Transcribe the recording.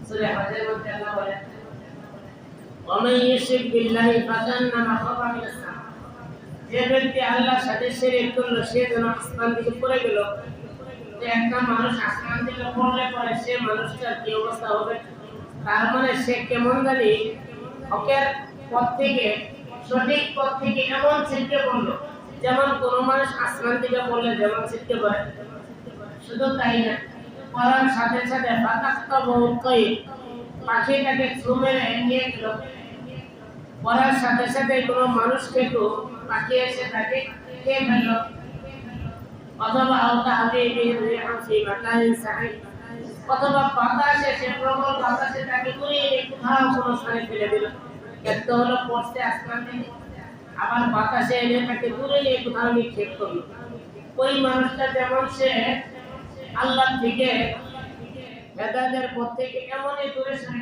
সূরা হজের মধ্যে আল্লাহ বলেন ওয়ামান ইউশরিক বিল্লাহি ফাকান্নামা খারা মিনাস সামা, যে ব্যক্তি আল্লাহর সাথে শিরক করলো সে যেন আসমান থেকে পড়ে গেল। যে একটা মানুষ আসমান থেকে পড়লে পরে সে মানুষটার কি অবস্থা হবে? তার মানে সে কেমন জানি হকের পথ থেকে, সঠিক পথ থেকে এমন ছিটকে পড়লো, যেমন কোন মানুষ আসমান থেকে পড়লে যেমন ছিটকে পড়ে। শুধু তাই না, পড়ার সাথে সাথে ফাতাক্তা বহুকাই পাখিটাকে ছুঁড়ে নিয়ে গেল। পড়ার সাথে সাথে কোন মানুষকে তো পাখি এসে তাকে খেয়ে ফেলল। অথবা আওতা হাতে হাসি মাকাইন সাহি, অথবা বাতাসে সে প্রবল বাতাসে তাকে উড়িয়ে কোথাও কোনো স্থানে ফেলে দিল। একটা হলো পড়তে আসমান থেকে, আবার বাতাসে এনে তাকে উড়িয়ে কোথাও নিক্ষেপ করলো। ওই মানুষটা যেমন সে আল্লাহ থেকে হেদায়েতের পথ থেকে এমনই দূরে সরে